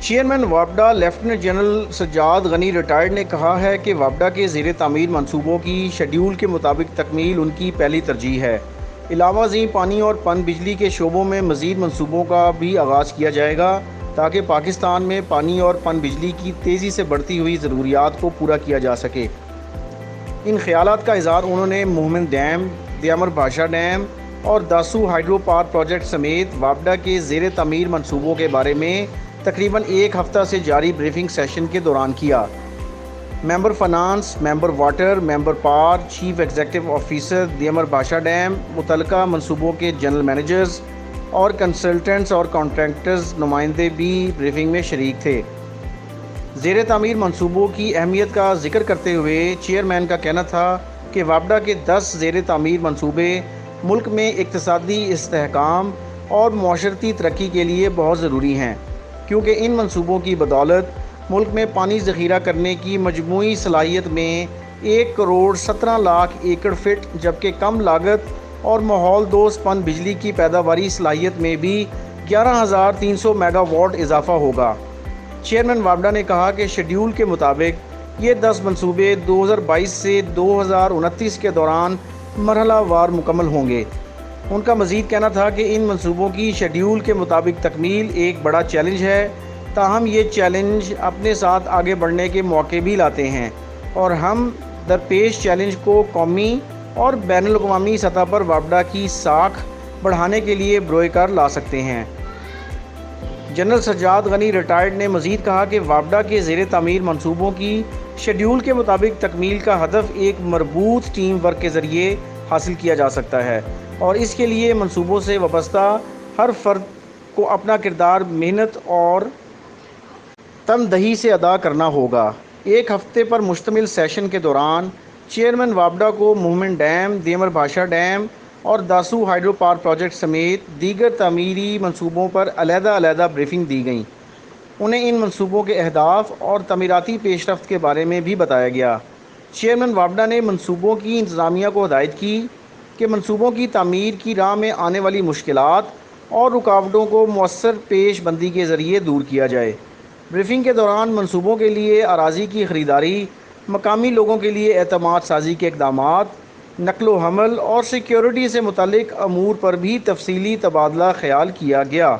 Chairman وابڈا lieutenant general Sajjad غنی retired نے کہا ہے کہ وابڈا کے زیر تعمیر منصوبوں کی شیڈول کے مطابق تکمیل ان کی پہلی ترجیح ہے۔ علاوہ ازیں پانی اور پن بجلی کے شعبوں میں مزید منصوبوں کا بھی آغاز کیا جائے گا تاکہ پاکستان میں پانی اور پن بجلی کی تیزی سے بڑھتی ہوئی ضروریات کو پورا کیا جا سکے۔ ان خیالات کا اظہار انہوں نے مومن ڈیم، دیامر بھاشا ڈیم اور داسو ہائیڈرو پاور پروجیکٹ سمیت وابڈا کے زیر تعمیر منصوبوں کے بارے میں تقریباً ایک ہفتہ سے جاری بریفنگ سیشن کے دوران کیا۔ Member finance, member water, member power, chief executive officer Diamer Bhasha dam, متعلقہ منصوبوں کے جنرل مینیجرز اور کنسلٹنٹس اور کانٹریکٹرز نمائندے بھی بریفنگ میں شریک تھے۔ زیر تعمیر منصوبوں کی اہمیت کا ذکر کرتے ہوئے چیئرمین کا کہنا تھا کہ وابڈا کے 10 زیر تعمیر منصوبے ملک میں اقتصادی استحکام اور معاشرتی ترقی کے لیے بہت ضروری ہیں، کیونکہ ان منصوبوں کی بدولت ملک میں پانی ذخیرہ کرنے کی مجموعی صلاحیت میں 1 کروڑ 17 لاکھ ایکڑ فٹ، جبکہ کم لاگت اور ماحول دوست پن بجلی کی پیداواری صلاحیت میں بھی 11,300 میگا واٹ اضافہ ہوگا۔ چیئرمین وابڈا نے کہا کہ شیڈول کے مطابق یہ 10 منصوبے 2022 سے 2029 کے دوران مرحلہ وار مکمل ہوں گے۔ ان کا مزید کہنا تھا کہ ان منصوبوں کی شیڈول کے مطابق تکمیل ایک بڑا چیلنج ہے، تاہم یہ چیلنج اپنے ساتھ آگے بڑھنے کے موقع بھی لاتے ہیں اور ہم درپیش چیلنج کو قومی اور بین الاقوامی سطح پر وابڈا کی ساکھ بڑھانے کے لیے بروئے کار لا سکتے ہیں۔ جنرل سجاد غنی ریٹائرڈ نے مزید کہا کہ وابڈا کے زیر تعمیر منصوبوں کی شیڈول کے مطابق تکمیل کا ہدف ایک مربوط ٹیم ورک کے ذریعے حاصل کیا جا سکتا ہے اور اس کے لیے منصوبوں سے وابستہ ہر فرد کو اپنا کردار محنت اور تندہی سے ادا کرنا ہوگا۔ ایک ہفتے پر مشتمل سیشن کے دوران چیئرمین وابڈا کو مومن ڈیم، دیامر بھاشا ڈیم اور داسو ہائیڈرو پاور پروجیکٹ سمیت دیگر تعمیری منصوبوں پر علیحدہ بریفنگ دی گئی۔ انہیں ان منصوبوں کے اہداف اور تعمیراتی پیش رفت کے بارے میں بھی بتایا گیا۔ چیئرمین وابڈا نے منصوبوں کی انتظامیہ کو ہدایت کی کہ منصوبوں کی تعمیر کی راہ میں آنے والی مشکلات اور رکاوٹوں کو مؤثر پیش بندی کے ذریعے دور کیا جائے۔ بریفنگ کے دوران منصوبوں کے لیے اراضی کی خریداری، مقامی لوگوں کے لیے اعتماد سازی کے اقدامات، نقل و حمل اور سیکیورٹی سے متعلق امور پر بھی تفصیلی تبادلہ خیال کیا گیا۔